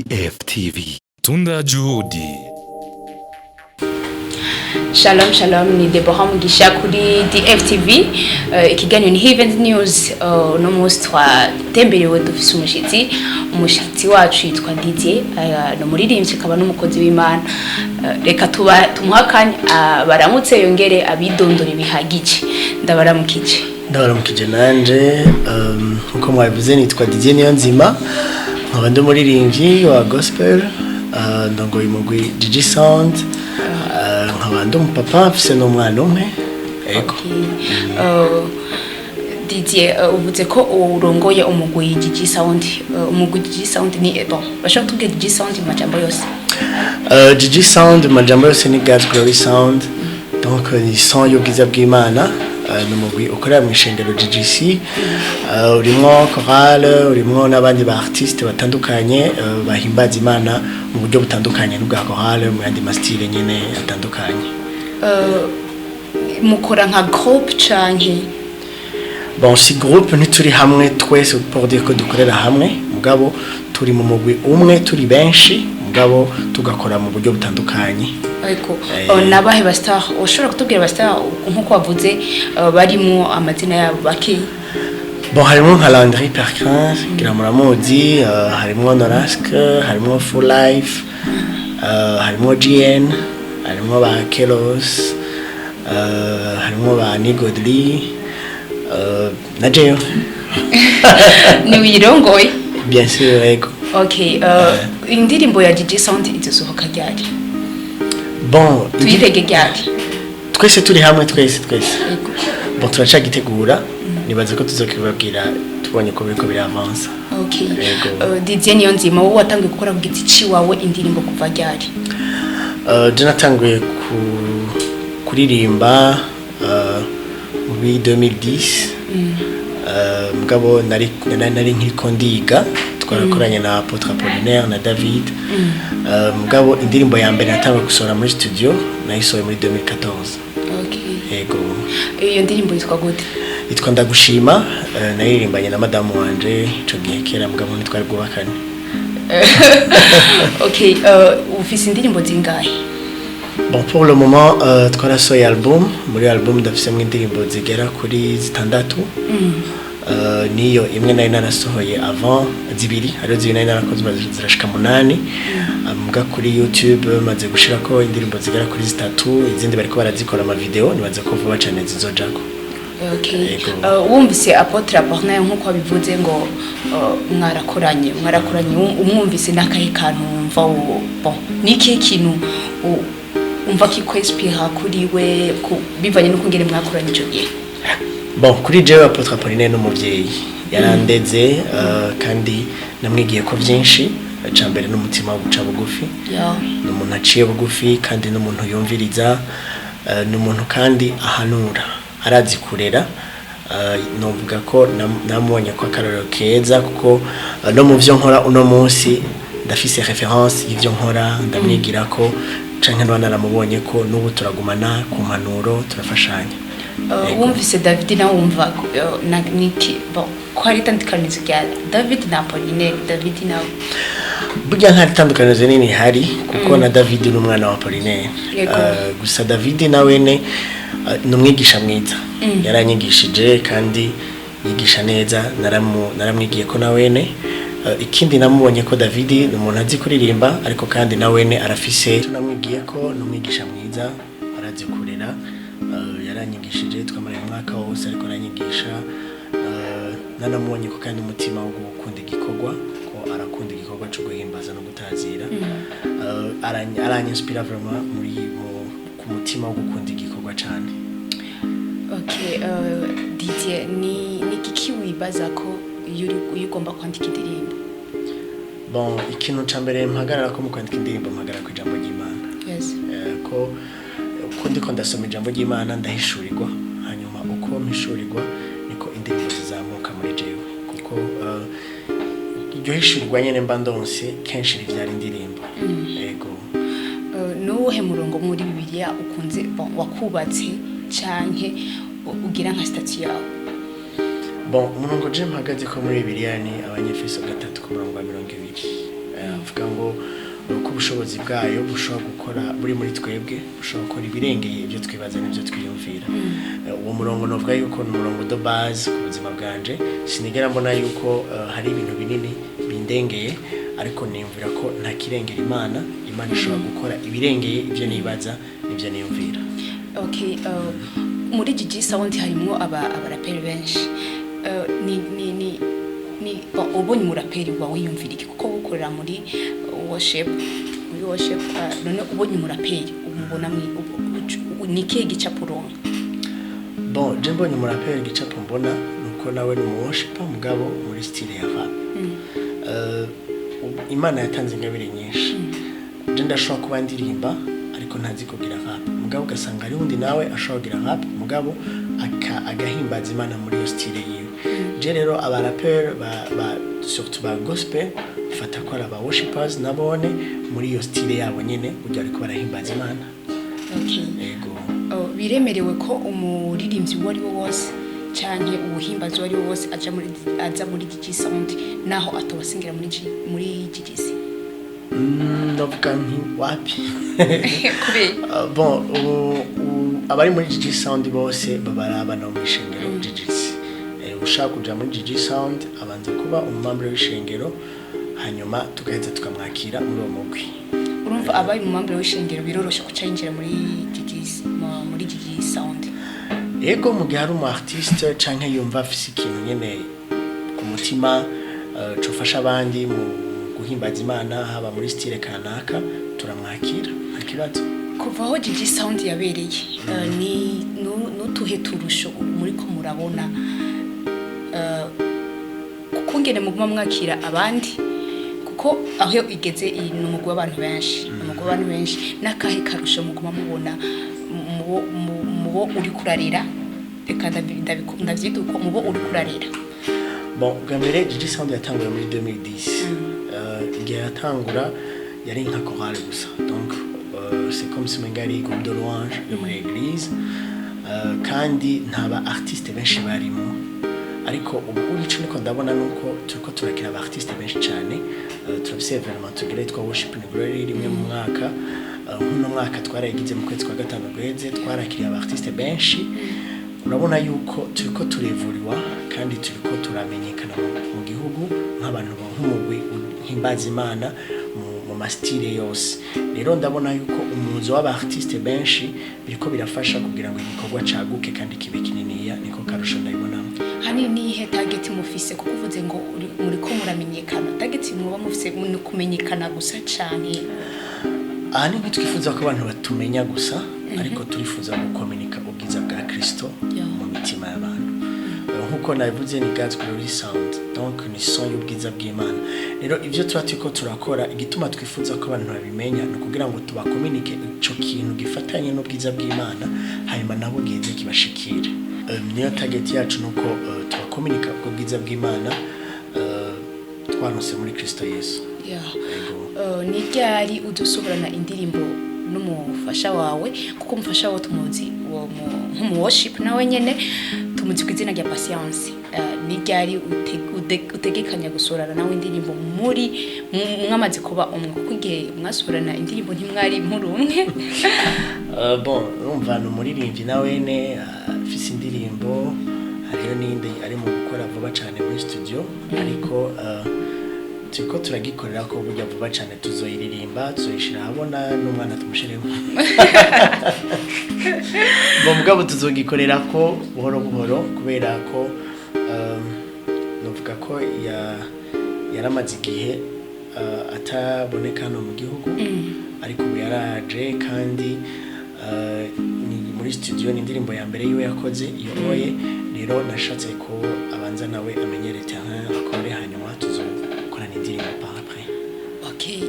DFTV. Tunda Juhudi. Shalom shalom, ni Deborah Mugisha kuri DFTV. Ikiganiro ni Heaven News. No munsi twatemberewe dufise umushitsi wacu yitwa Didier, no muririmbyi akaba n'umukozi w'Imana. Reka tumuhakanya baramutse yongere abidondora bihagije. Ndabaramukije nanje uko mwabivuze nitwa Didier Niyonzima, nkaba ndi umuririmbyi wa gospel, ndongoye umugwi Gigi Sound, nkaba ndi umupapa mfise n'umwana umwe. Ego. Didier, uvuze ko urongoye umugwi Gigi Sound. Umugwi Gigi Sound ni bashaka tubwira Gigi Sound mu majambo yose. Gigi Sound mu majambo yose ni God's Glory Sound, donc ni son y'ubwiza bw'Imana. Numugwi ukorera mu ishengero GGC, urimo chorale, urimo n'abandi ba artiste batandukanye bahimbaza Imana mu buryo butandukanye n'ubwa chorale mu yandi mastile nyene atandukanye. Mukora nka groupe canke? Bon, si groupe ni turi hamwe twese pour dire ko dukorera hamwe, mugabo turi mu mugwi umwe turi benshi, mugabo tugakora mu buryo butandukanye. Ariko nabahe bastar ushobora kutubwira bastar nkuko wavuze barimo amazina yabo baki? Bon, harimo nka Landry Perkins, Kiramuramuzi, harimo Norask, harimo Full Life, harimo GN, harimo ba Kelos, harimo ba Nigodli, na Jeyo. Ni wirongoye? Bien sûr, ego. Okay, indirimbo ya Gigi Sound izosohoka ryari? Bon, tuyirege ryari? Twese turi hamwe twese. Bon, turacagitegura, nibaze ko tuzokibabwira tubonye ko biriko biravansa. Okay. Didier Niyonzima, wowe watangiye gukora ku giti ciwawe indirimbo kuva ryari? Je natanguye kuririmba muri 2010. Mugabo nari nkiko ndiga, twarakoranye na Apotre Apollinaire na David. Mugabo indirimbo ya mbere natangiye gusohora muri studio nayisohoye muri 2014. Okay. Ego. Iyo ndirimbo yitwa gute? Yitwa Ndagushima, naririmbanye na madame wanje ico gihe kera, mugabo ntitwari bwubakane. Okay, ufise indirimbo zingahe? Bon, pour le moment, twarasohoye album. Muri album ndafisemo indirimbo zigera kuri 6. Niyo imwe nari narasohoye avant zibiri, ariyo zibiri nari narakoze zirashika 8. Mbwa kuri YouTube maze gushirako indirimbo zigera kuri 3, izindi bariko barazikora ama video, nibaze ko vuba cyane zizojako. Okay. Wumvise Apotre Apollinaire nkuko bivuze ngo mwarakoranye umwumvise nakahe kantu umva bon niki kintu umva kikwespira kuri we bivanye no kungere mwakoranye ico gihe? Bon, kuri jewe Apotre Apollinaire n'umuvyeyi yarandeze, kandi namwigiye ko byinshi. Acambere n'umutima wo guca bugufi, n'umuntu aciye bugufi kandi n'umuntu yumviriza, n'umuntu kandi ahanura, arazi kurera. Novuga ko namubonye ko akarorero keza, kuko no mu byo nkora uno munsi ndafise reference y'ivyo nkora, ndamwigira ko canke naramubonye ko n'ubu turagumana ku mpanuro, turafashanya. Wumvise David na wumva na niki bon ko hari tandukanizo rya David na Apollinaire? David na burya nta tandukanizo nini hari, kuko na David n'umwana wa Apollinaire. Gusa David nawene n'umwigisha mwiza, yaranyigishije kandi yigisha neza, naramwigiye ko nawene. Ikindi namubonye ko David n'umuntu azi kuririmba, ariko kandi nawene arafise, namwigiye ko n'umwigisha mwiza, arazi kurera. Yaranyigishije twamara umwaka wose, ariko aranyigisha. Nanamubonye ko kandi umutima wo gukunda igikorwa, ko arakunda igikorwa cyo guhimbaza no gutazira. Aranyinspira vraiment ku mutima wo gukunda igikorwa cyane. Okay, Didier, ni kiki wibaza ko ugomba kwandika indirimbo? Bon, ikintu cyambere mpagarara ko mu kwandika indirimbo mpagarara ku ijambo ry'Imana. Yes. Ko ndiko ndasoma ijambo ry'Imana ndahishurirwa, hanyuma uko mpishurirwa niko indirimbo zizamuka muri jewe, kuko iryo hishurirwa nyene mba ndonse kenshi rivyara indirimbo. Ego. Nuwuhe murongo muri Bibiliya ukunze wakubatse canke ugira nka statue yawe? Bon, umurongo je mpagaze ko muri Bibiliya ni Abanyefeso 3:20. avuga ngo uko ubushobozi bwayo bushobora gukora buri muri twebwe bushobora gukora ibirengeye ibyo twibaza n'ibyo twiyumvira uwo murongo novuga yuko ni umurongo de base ku buzima bwanje sinigera mbona yuko hari ibintu binini bindengeye ariko niyumvira ko nta kirengera Imana ishobora gukora ibirengeye ibyo nibaza n'ibyo niyumvira. Okay, muri Gigi Sound harimo abaraperi benshi ni ubonye umuraperi wawe yumvira iki kuko ukorera muri worship none ubonye umuraperi umubona ni kihe gicapo uronka? Bon, je mbonye umuraperi gicapo mbona nuko nawe ni worship mugabo muri style ya rap. Imana yatanze ingabire nyinshi. Je ndashobora kuba ndirimba ariko ntazi kugira rap. Mugabo ugasanga ari undi nawe ashobora kugira rap mugabo agahimbaza Imana muri iyo style yiwe. Je rero abaraperi surtout ba gospel fata ko aba worshipers nabone muri iyo style yabo nyene ujya ariko barahimbaza Imana. Okay. Yego. Biremerewe ko umuririmbyi wari wo wose canke ubuhimbazi wari wo wose aza muri Gigi Sound naho atobasengera muri Gigi. Ndavuga nti wapi? Bon, abari muri Gigi Sound bose babaraba no muri shengero Gigi. Ushaka kuja muri Gigi Sound abanza kuba umumambure w'ishengero hanyuma tugahita tukamwakira muri uwo mugwi. Urumva abari umumambure w'ishengero biroroshe kucinjira muri Gigi Sound. Ego mu gihe ari umu artiste canke yumva afise ikintu nyene ku mutima cofasha abandi mu guhimbaza Imana haba muri style kanaka turamwakira akibazo. Kuva aho Gigi Sound yabereye ni nutuhe turusho muri ko murabona kukungene muguma mwakira abandi kuko aho igeze n'umugwa abantu benshi nakahe karusho muguma mubona mubo uri kurarira reka ndavyita uko mubo uri kurarira. Bon, gamere Gigi Sound yatanguye muri 2010. Igihe yatangura yari nka chorale gusa. Donc c'est comme si mengari groupe de louange de muri église. Kandi ntaba artiste benshi barimo. Ariko ubu urico niko ndabona nuko turiko turakira aba artiste benshi cyane. Turabise vraiment tugire twa worship and glory rimwe mu mwaka. Uno mwaka twaragize mu kwezi kwa gatanu gweze twarakiriye aba artiste benshi. Urabona yuko turiko turevuriwa kandi turiko turamenyekana mu gihugu nk'abantu nk'umugwi himbaza Imana mu mastile yose. Rero ndabona yuko umuzo w'aba artiste benshi biriko birafasha kugira ngo igikorwa caguke kandi kibe kininiya niko karusho ndabona. Hani ni he target mufise kuko uvuze ngo muri ko muramenyekana target muba mufise mu kumenyekana gusa cyane? Ani ntitwifuza ko abantu batumenya gusa ariko turifuza gukomunika ubwiza bwa Kristo mu mitima y'abantu. Nkuko nabivuze ni God's glory sound, donc ni son y'ubwiza bw'Imana. Rero ivyo turiko turakora igituma twifuza ko abantu babimenya no kugira ngo tubakomunike ico kintu gifatanye n'ubwiza bw'Imana hanyuma nabo giheze kibashikire. Niyo target yacu nuko tubakomunika ubwiza bw'Imana twanose muri Kristo Yesu. Ni ryari udusoborana indirimbo n'umufasha wawe kuko umufasha wawe tumuzi mu worship nawe nyene tumuzi kwizina rya Patience. Ni ryari utegekanya gusorana nawe indirimbo muri mwamaze kuba umwe mwasorana indirimbo ntimwari muri umwe? Bon, urumva no muririmbyi nawe ne afise indirimbo hariyo ninde ari mu gukora vuba cyane muri studio ariko turiko turagikorera ko burya vuba cyane tuzoyiririmba tuzoyishira habona n'umwana tumushireho. Bo mugabo tuzogikorera ko buhoro buhoro kubera ko novuga ko yaramaze igihe ataboneka no mu gihugu ariko ubu yaraje kandi ni muri studio ni indirimbo ya mbere yiwe yakoze iyoboye rero nashatse ko abanza nawe amenyere terrain akore hanyuma tuzokorana indirimbo par après. Okay,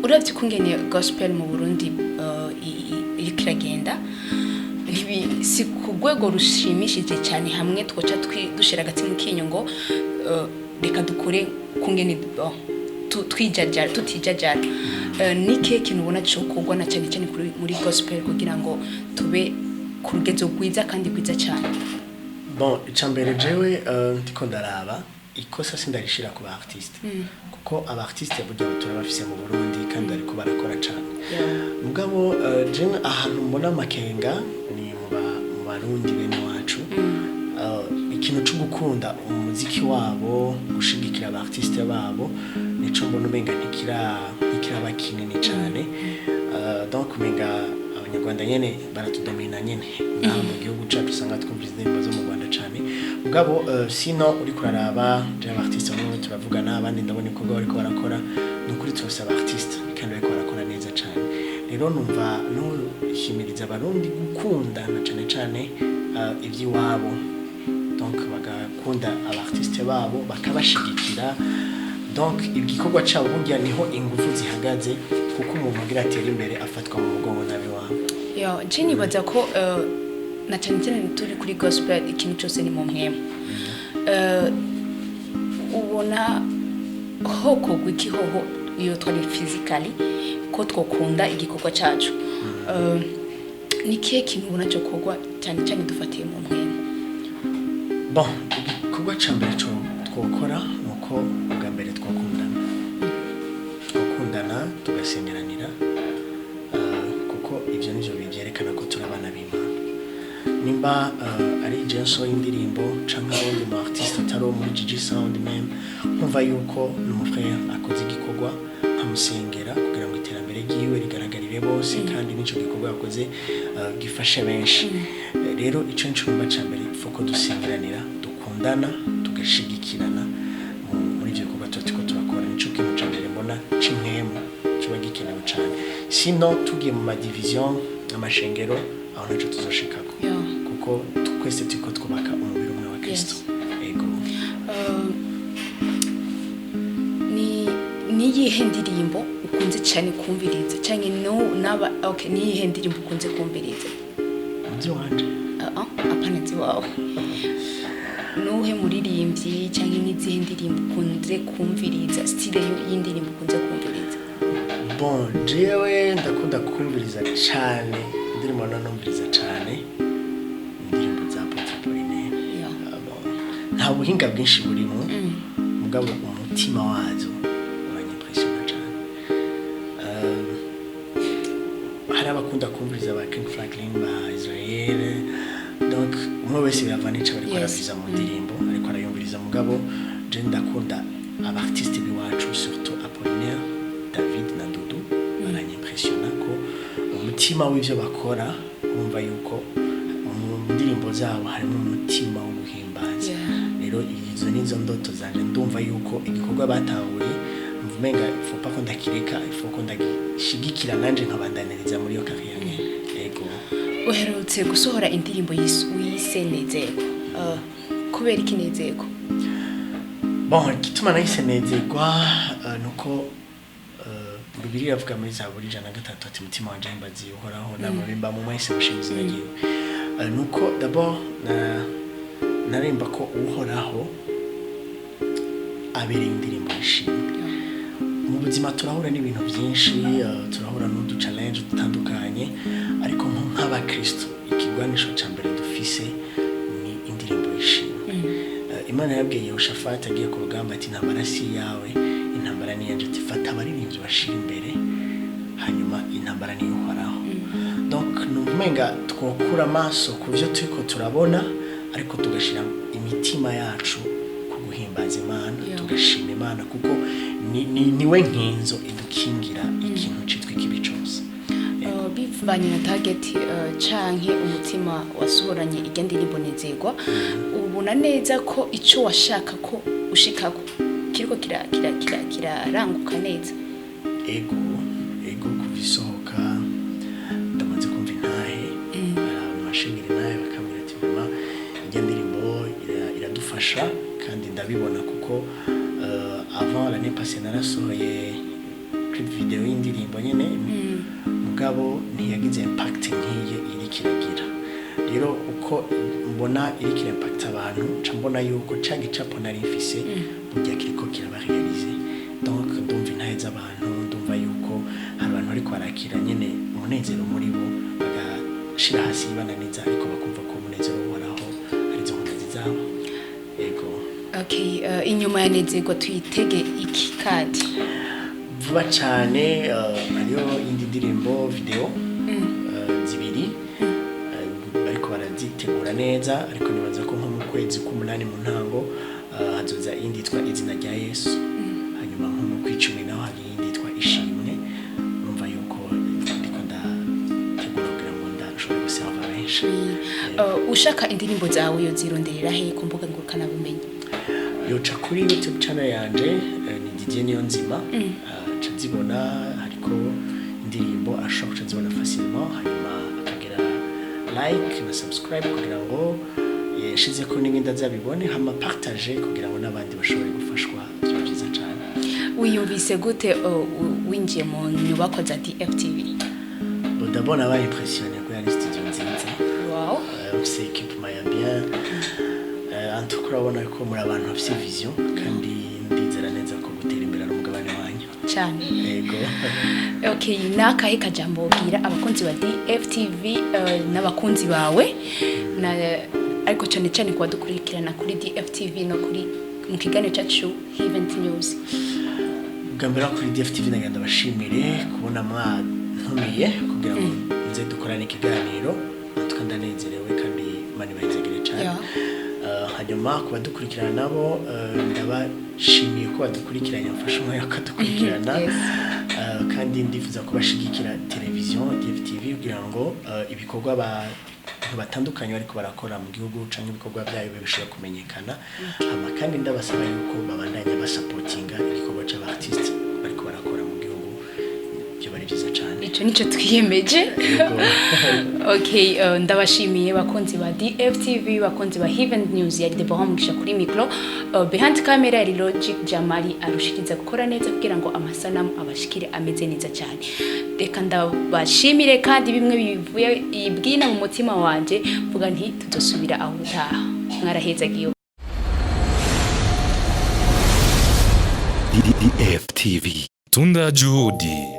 uravye kungene gospel mu Burundi iriko iragenda si ku rwego rushimishije cyane hamwe twoca dushira agati mu kinyo ngo reka dukore kungene twijajara tutijajara. Nike kintu ubona cyo kugwa na cyane cyane muri gospel kugira ngo tube ku rugezo rwiza kandi rwiza cyane? Bon, icambere jewe ndiko ndaraba ikosa sindarishira ku ba artiste kuko abartiste burya turabafise mu Burundi kandi ariko barakora cyane mugabo je ahantu mbona makenga ni mu Barundi bene wacu ikintu cyo gukunda umuziki wabo gushigikira abartiste babo nico mbona umenga ntikiraba kinini cyane donc umenga abanyarwanda nyene baratudomina nyene naho mu gihugu cyacu usanga twumvise indirimbo zo mu Rwanda cyane mugabo sino uri kuraraba je abartiste bamwe turavugana abandi ndabona ko bariko barakora nukuri twose abartiste kandi bariko barakora neza cyane rero numva no himiriza abarundi gukunda na cyane ivy'iwabo donc bagakunda abartiste babo bakabashigikira donc igikorwa cyabo burya niho ingufu zihagaze kuko umuntu agira atera imbere afatwa mu mugongo nabi wabo Jenny baza ko na cyane turi kuri gospel ikintu cyose ni mu mwema ubona hoko gwikihoho iyo twari physically ko twokunda igikorwa cyacu ni kihe kintu ubona cyo kogwa cyane dufatiye mu mwema bon igikorwa cyambere cyo twokora nuko bwa mbere twakundana tugasenyeranira kuko ibyo nivyo bivyerekana ko turabana b'Imana nimba ari jenso y'indirimbo canke abandi mu artiste ataro muri Gigi Sound même nkumva yuko n'umufrère akoze igikorwa nkamusengera kugira ngo iterambere ryiwe rigaragarire bose kandi nico gikorwa yakoze gifashe benshi rero ico ncumba cyambere foko dusengeranira dukundana tugashigikirana muri ivyo bikorwa tuko turakora nico kintu cyambere mbona cimwemo kiba gikenewe cyane sino tugiye mu madivision amashengero aho naco tuzoshikako kuko twese tuko twubaka umubiri umwe wa Kristo ego ni yihe ndirimbo ukunze cyane kumviriza cyane naba okay ni yihe ndirimbo ukunze kumviriza muvyo wanje apana ziwawe nuhe muririmbyi cyane n'izihe ndirimbo ukunze kumviriza style y'indirimbo ukunze kumviriza bon jewe ndakunda kumviriza cyane indirimbo nanumviriza cyane indirimbo za Potiporine nta buhinga bwinshi burimo mugabo umutima wazo uranyimpressiona cyane hari abakunda kumviriza ba King Franklin ba Israel donc umwe wese yavana ico bari kwarabiza mu ndirimbo ariko arayumviriza mugabo je ndakunda abartiste biwacu surtout Apollinaire David na Dudu baranyimpressiona ko umutima w'ivyo bakora umva yuko mu ndirimbo zabo harimo umutima wo guhimbaza rero izo nizo ndoto zanje ndumva yuko igikorwa batanguye mvumenga faut pas ko ndakireka faut ko ndagishigikira nanje nkabandaniriza muri yo carrière ego uherutse gusohora indirimbo yise Nezego kubera ikinezego bon kituma nahise nezegwa nuko Bibiliya avuga muri Zaburi 103 ati mutima wanje himbaza uhoraho namubimba mu mwese mushinzi nagiwe nuko d'abord naremba ko uhoraho abereye indirimbo ishimwe mu buzima turahura n'ibintu byinshi turahura n'udu challenge dutandukanye ariko nk'abakristo ikigwanisho cyambere dufise ni indirimbo ishimwe Imana yabwiye Yehoshafati agiye ku rugamba ati intambara si yawe intambara ni yanje tifata abaririmbyi bashira imbere hanyuma intambara ni uhoraho donc numenga twokura amaso ku byo turiko turabona ariko tugashira imitima yacu ku guhimbaza Imana tugashima Imana kuko niwe nkinzo idukingira ikintu citwa ikibi cyose bivanye na target canke umutima wasohoranye igendirimbo Nezegwa ubona neza ko ico washaka ko ushikako kiriko kiraranguka neza ego kubisohoka ndamaze kumva intahe amashingiro naye bakamira ati mama igendirimbo iradufasha kandi ndabibona kuko avant l'année passée narasohoye clip video y'indirimbo nyene mugabo ntiyagize impact nkiye iri kiragira rero uko mbona iri kira impact abantu mbona yuko canke capo nari mfise burya kiriko kirabarealize donc ndumva intahe z'abantu ndumva yuko hari abantu ariko barakira nyene umunezero muri bo bagashira hasi bananiza ariko bakumva ko umunezero uhoraho ari zo nkazi zabo ego okay inyuma ya nezerwa tuyitege iki kadi vuba cyane hariyo indi ndirimbo video zibiri ariko barazitegura neza ariko nibaza ko nko mu kwezi k'umunani mu ntango hazoza indi yitwa izina rya Yesu hanyuma nko mu kwicumi naho hari indi yitwa ishimwe numva yuko ndiko ndategura kugira ngo ndashobore guserva benshi ushaka indirimbo zawe yo zironderera he ku mbuga ngurukanabumenyi yoca kuri YouTube channel yanje ni DJ Niyonzima zibona hariko indirimbo ashobora kuzibona facilement hanyuma akagira like na subscribe kugira ngo yeshize ko n'ibindi azabibone hama partage kugira ngo nabandi bashobore gufashwa byiza cyane. Wiyumvise gute winjiye mu nyubako za DFTV? D'abord aba impressionné ko yari studio nziza. Wow. C'est équipement ya bien. En tout cas urabona ko muri abantu bafite vision kandi ndizera neza ko gutera imbere ari umugabane wanyu. Cyane. Yego. Okay, nakahe kajambo ubwira abakunzi ba DFTV n'abakunzi bawe na ariko cyane cyane kwa dukurikirana kuri DFTV no kuri mu kiganiro cyacu Event News. Gambira kuri DFTV nagenda bashimire kubona mwantumiye kugira ngo nze dukorane ikiganiro tukandanezerewe kandi mani bayizegere cyane. Hanyuma kuba dukurikirana nabo ndabashimiye ko badukurikiranye mfasha umwe akadukurikirana kandi ndifuza ko bashigikira televiziyo DFTV kugira ngo ibikorwa batandukanye ariko barakora mu gihugu canke ibikorwa byayo bishobora kumenyekana hama kandi ndabasaba yuko babandanya basupportinga ibikorwa cy'abartiste bariko barakora mu gihugu byo bari byiza cyane ico nico twiyemeje. Okay, ndabashimiye bakunzi ba DFTV bakunzi ba Event News ya Deborah Mugisha kuri micro behind camera ya Logic Jamali arushikiriza gukora neza kugira ngo amasanamu abashikire ameze neza cyane. Reka ndabashimire kandi bimwe bivuye ibwina mu mutima wanje vuga nti tuzosubira aho utaha mwaraheza giyo. DFTV Tunda Juhudi.